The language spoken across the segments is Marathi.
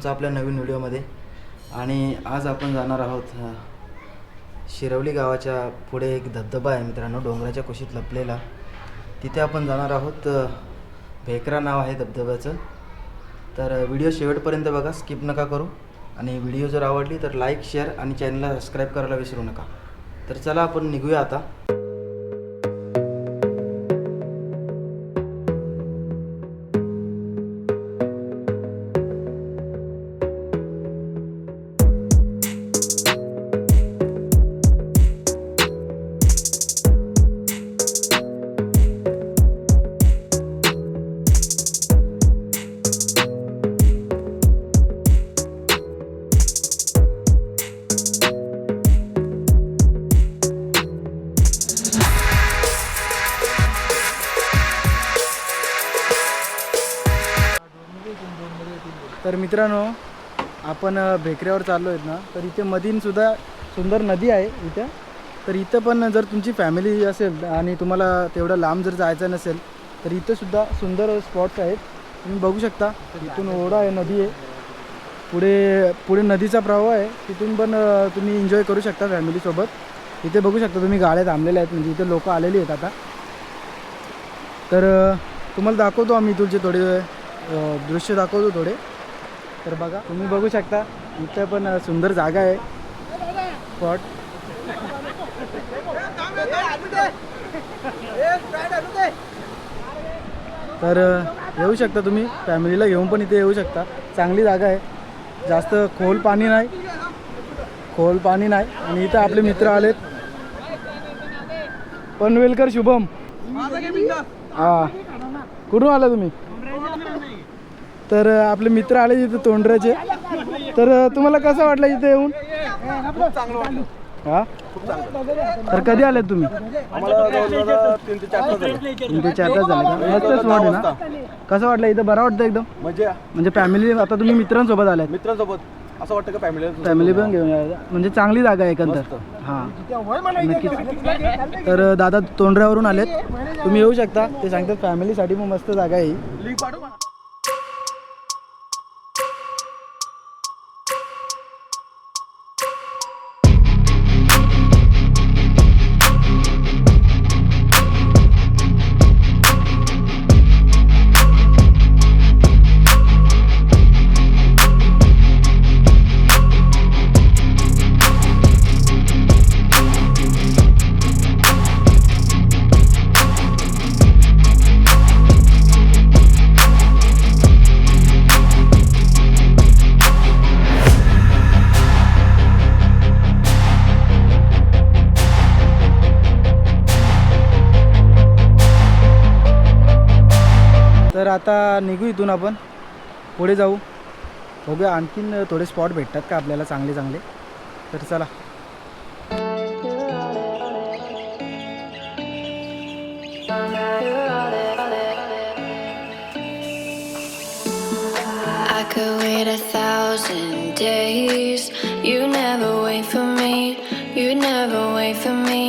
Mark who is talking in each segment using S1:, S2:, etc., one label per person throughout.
S1: तुमचं आपल्या नवीन व्हिडिओमध्ये। आणि आज आपण जाणार आहोत शिरवली गावाच्या पुढे एक धबधबा आहे मित्रांनो, डोंगराच्या कुशीत लपलेला। तिथे आपण जाणार आहोत। भेकरा नाव आहे धबधब्याचं। तर व्हिडिओ शेवटपर्यंत बघा, स्किप नका करू। आणि व्हिडिओ जर आवडली तर लाईक, शेअर आणि चॅनलला सबस्क्राईब करायला विसरू नका। तर चला आपण निघूया आता। तर मित्रांनो, आपण भेकऱ्यावर चाललो आहेत ना, तर इथे मधीन सुद्धा सुंदर नदी आहे इथे। तर इथं पण जर तुमची फॅमिली असेल आणि तुम्हाला तेवढं लांब जर जायचं नसेल तर इथं सुद्धा सुंदर स्पॉट्स आहेत। तुम्ही बघू शकता, इथून ओढा आहे, नदी आहे, पुढे नदीचा प्रवाह आहे। तिथून पण तुम्ही एन्जॉय करू शकता फॅमिलीसोबत। इथे बघू शकता तुम्ही, गाड्या थांबलेल्या आहेत, म्हणजे इथे लोक आलेली आहेत आता। तर तुम्हाला दाखवतो आम्ही इथूनचे थोडे दृश्य दाखवतो थोडे। तर बघा, तुम्ही बघू शकता इथे पण सुंदर जागा आहे, स्पॉट। तर येऊ शकता तुम्ही, फॅमिलीला घेऊन पण इथे येऊ शकता। चांगली जागा आहे, जास्त खोल पाणी नाही। आणि इथं आपले मित्र आलेत, पनवेलकर शुभम। हां, कुठून आला तुम्ही? तर आपले मित्र आले इथे तोंडऱ्याचे। तर तुम्हाला कसं वाटलं इथे येऊन? हां, तर कधी आले तुम्ही?
S2: तीन ते चार तास
S1: झाले का? मस्त स्पॉट आहे ना? कसं वाटलं इथं? बरं वाटतं एकदम? म्हणजे फॅमिली, आता तुम्ही मित्रांसोबत आलात?
S2: मित्रांसोबत असं वाटतं का
S1: फॅमिली पण घेऊन यायला, म्हणजे चांगली जागा आहे एकंदर। हां, नक्कीच। तर दादा तोंडऱ्यावरून आलेत, तुम्ही येऊ शकता। ते सांगतात फॅमिलीसाठी पण मस्त जागा आहे ही। तर आता निघू इथून, आपण पुढे जाऊ, बघूया आणखीन थोडे स्पॉट भेटतात का आपल्याला चांगले। तर चला।
S3: I could wait 1,000 days. You never wait for me. You never wait for me.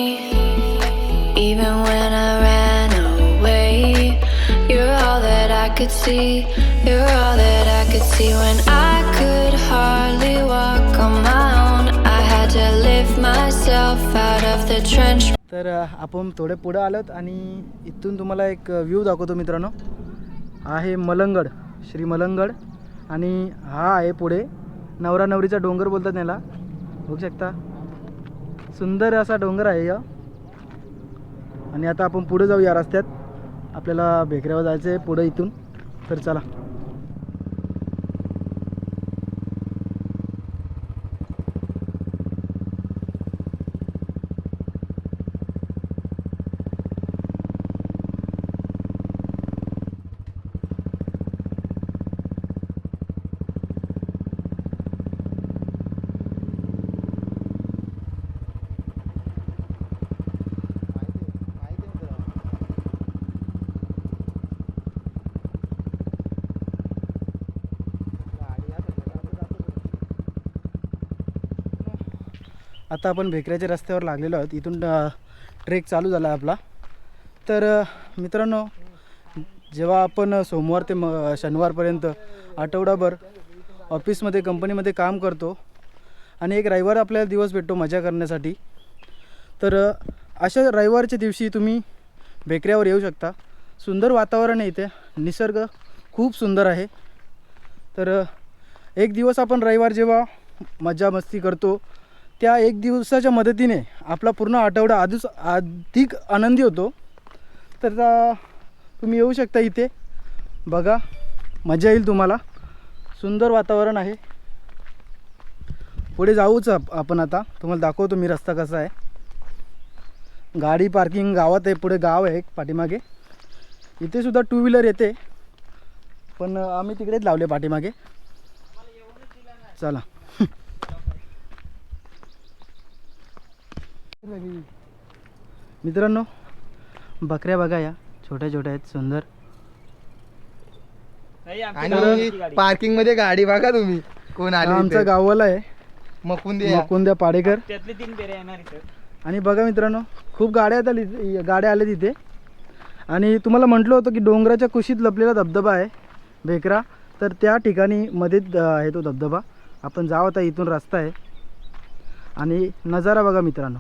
S3: Even when I ran away, you're all that I could see. You're all that I could see. When I could hardly walk on my own, I had to lift myself out of the trench.
S1: तर आपण थोडे पुढे आलोत आणि इथून तुम्हाला एक व्ह्यू दाखवतो मित्रांनो। आहे मलंगड, श्री मलंगड। आणि हा आहे पुढे नवरा नवरीचा डोंगर बोलतात त्याला, बघू शकता। सुंदर असा डोंगर आहे या। आणि आता आपण पुढे जाऊ या रस्त्यात, आपल्याला भेकऱ्यावर जायचं आहे पुढे इथून। तर चला। आता आपण भेकऱ्याच्या रस्त्यावर लागलेलो आहोत। इथून ट्रेक चालू झाला आपला। तर मित्रांनो, जेव्हा आपण सोमवार ते शनिवारपर्यंत आठवडाभर ऑफिसमध्ये कंपनीमध्ये काम करतो आणि एक रविवार आपल्याला दिवस भेटतो मजा करण्यासाठी. तर अशा रविवारच्या दिवशी तुम्ही भेकऱ्यावर येऊ शकता. सुंदर वातावरण आहे इथे, निसर्ग खूप सुंदर आहे. तर एक दिवस आपण रविवार जेव्हा मजा मस्ती करतो त्या एक दिवसाच्या मदतीने आपला पूर्ण आठवडा अधिक आनंदी होतो. तर तुम्ही येऊ शकता इथे, बघा मजा येईल तुम्हाला. सुंदर वातावरण आहे. पुढे जाऊच आपण आता, तुम्हाला दाखवतो मी रस्ता कसा आहे. गाडी पार्किंग गावात आहे, पुढे गाव आहे एक पाठीमागे. इथे सुद्धा टू व्हीलर येते, पण आम्ही तिकडेच लावले पाठीमागे. चला मित्रांनो, बकऱ्या बघा या छोट्या छोट्या आहेत, सुंदर.
S4: आणि पार्किंग मध्ये गाडी बघा तुम्ही, कोण आले?
S1: आमचा गाववाला आहे
S4: मकुंद्या
S1: पाडेकर.
S5: त्यातले 3 पेरे येणार इथे.
S1: आणि बघा मित्रांनो, खूप गाड्या आल्या तिथे. आणि तुम्हाला म्हटलं होतं की डोंगराच्या कुशीत लपलेला धबधबा आहे भेकरा, तर त्या ठिकाणी मध्येच आहे तो धबधबा. आपण जाऊ आता, इथून रस्ता आहे. आणि नजारा बघा मित्रांनो,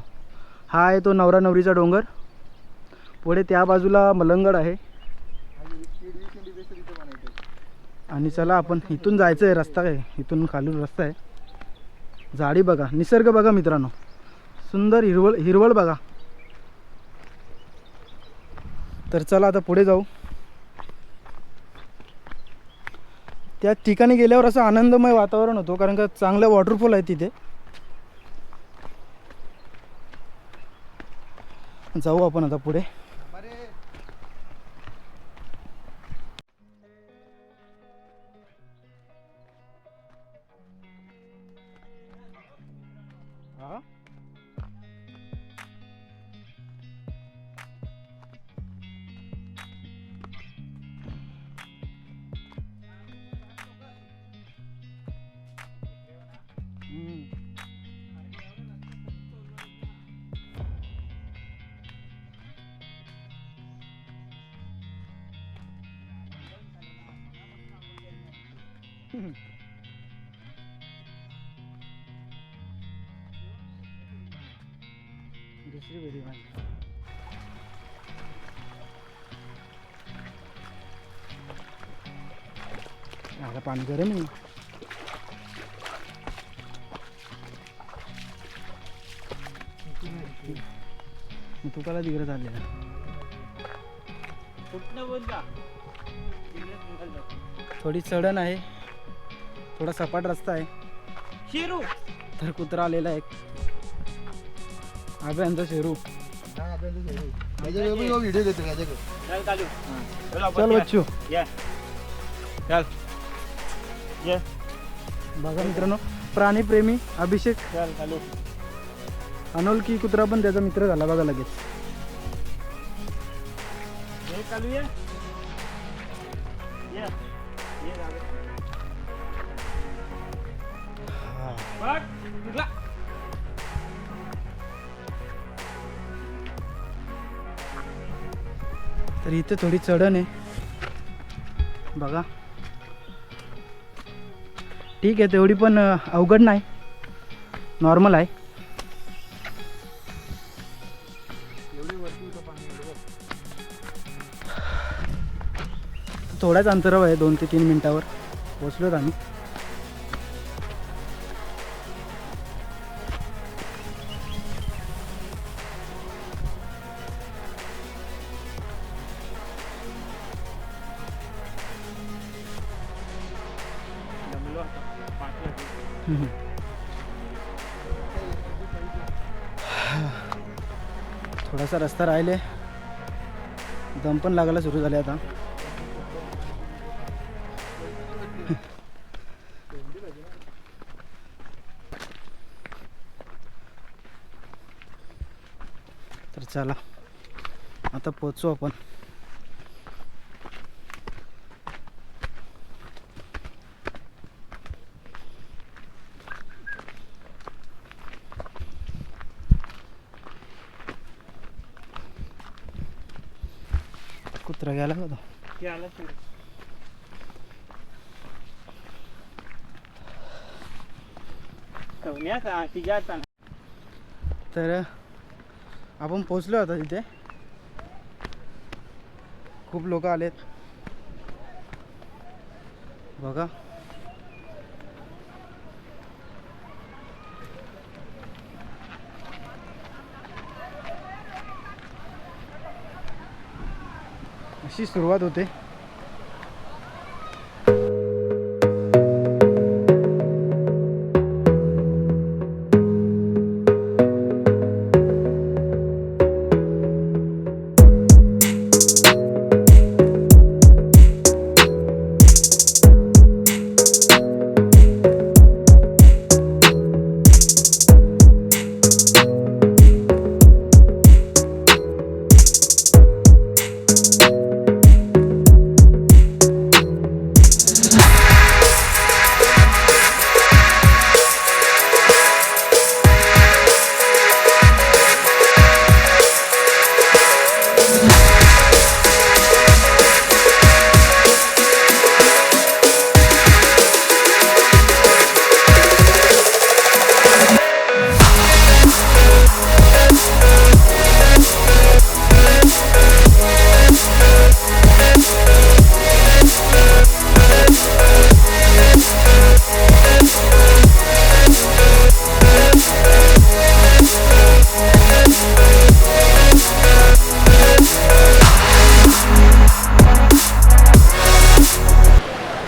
S1: हा आहे तो नवरा नवरीचा डोंगर. पुढे त्या बाजूला मलंगड आहे. आणि चला आपण इथून जायचं आहे, रस्ता आहे इथून खालून रस्ता आहे. झाडी बघा, निसर्ग बघा मित्रांनो, सुंदर हिरवळ बघा. तर चला आता पुढे जाऊ. त्या ठिकाणी गेल्यावर असं आनंदमय वातावरण होतो, कारण का चांगलं वॉटरफॉल आहे तिथे. जाऊ आपण आता पुढे. दुसरी वेळी आता पाणी गरम आहे. तू काला तिकडे चाललेला? थोडी चढण आहे, थोडा सपाट रस्ता आहे.
S5: शेरू
S1: तर कुत्रा आलेला आहे, अभ्यांचा शेरू.
S4: व्हिडिओ घेतो
S5: चल चालू.
S1: चल बच्चू,
S5: ये चल ये.
S1: बघा मित्रांनो, प्राणीप्रेमी अभिषेक
S5: चल चालू.
S1: अनोळखी कुत्रा पण त्याचा मित्र झाला बघा लगेच.
S5: ये चालू ये. ये ये जावे. बघ तुला.
S1: तर इथे थोडी चढण आहे बघा. ठीक आहे, तेवढी पण अवघड नाही, नॉर्मल आहे. थोड्याच अंतरावर आहे, 2 ते 3 मिनिटावर पोचलोत आम्ही. थोडासा रस्ता राहिले, दम पण लागायला सुरू झाले आता. तर चला आता पोचू आपण. कुत्रा गेला का तो?
S5: आला शेरू. ठेवण्याचा तिघाचा.
S1: तर आपण पोचलो होतो तिथे. खूप लोक आलेत बघा. अशी सुरुवात होते.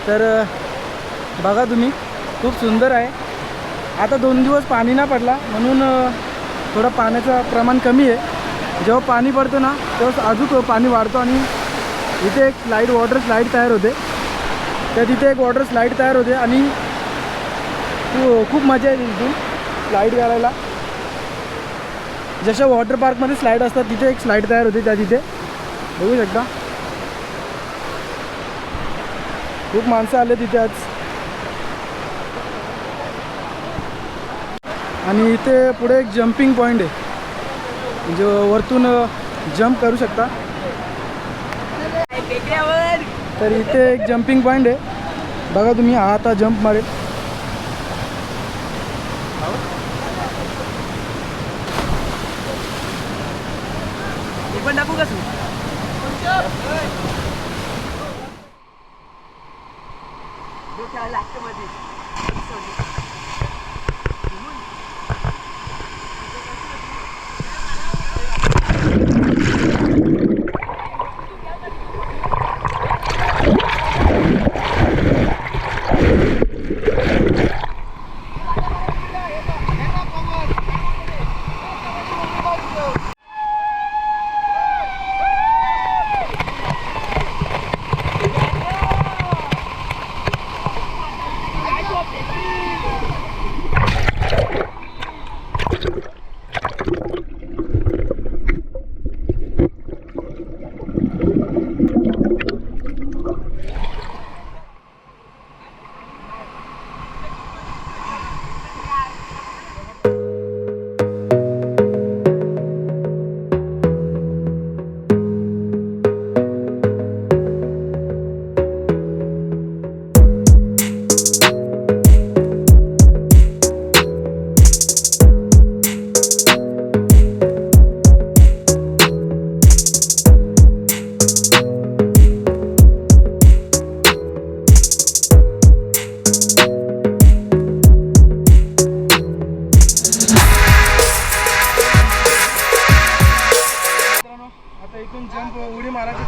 S1: तर बघा तुम्ही, खूप सुंदर आहे. आता 2 दिवस पाणी नाही पडला म्हणून थोडं पाण्याचं प्रमाण कमी आहे. जेव्हा पाणी पडतं ना तेव्हा अजून पाणी वाढतो आणि इथे एक वॉटर स्लाईड तयार होते. तर तिथे एक वॉटर स्लाईड तयार होते आणि खूप मजा येते तिथून स्लाईड करायला. जशा वॉटर पार्कमध्ये स्लाईड असतात तिथे एक स्लाईड तयार होते. त्या तिथे बघू शकता खूप माणसं आले तिथे आज. आणि इथे पुढे एक जम्पिंग पॉईंट आहे, म्हणजे वरतून जंप करू शकता. तर इथे एक जम्पिंग पॉईंट आहे बघा तुम्ही. हा आता जंप मारेल.
S2: पण टाकू का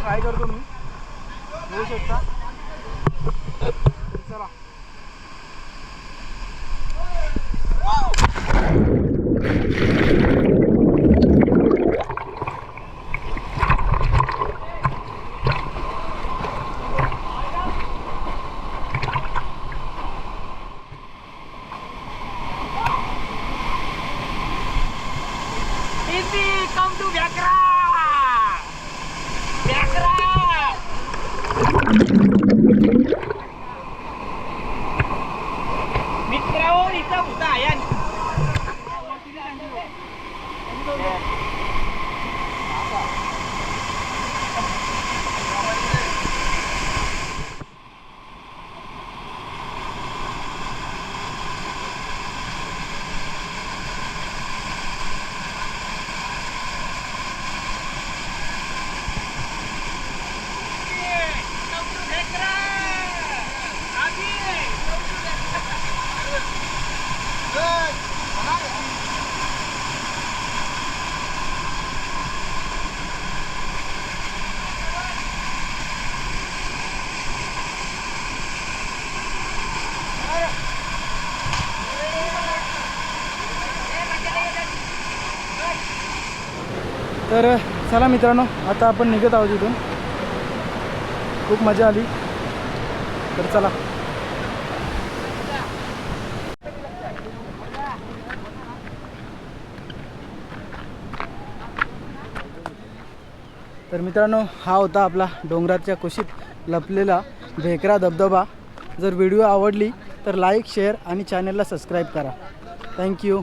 S2: ट्राय करतो मी. होऊ शकता. चला.
S5: Come to Vyakra! मित्रांनो इथं होता आयन.
S1: तर चला मित्रांनो, आता आपण निघत आहोत इथून. खूप मजा आली. तर चला. तर मित्रांनो, हा होता आपला डोंगराच्या कुशीत लपलेला भेकरा धबधबा. जर व्हिडिओ आवडली तर लाईक, शेअर आणि चॅनलला सबस्क्राईब करा. थँक्यू.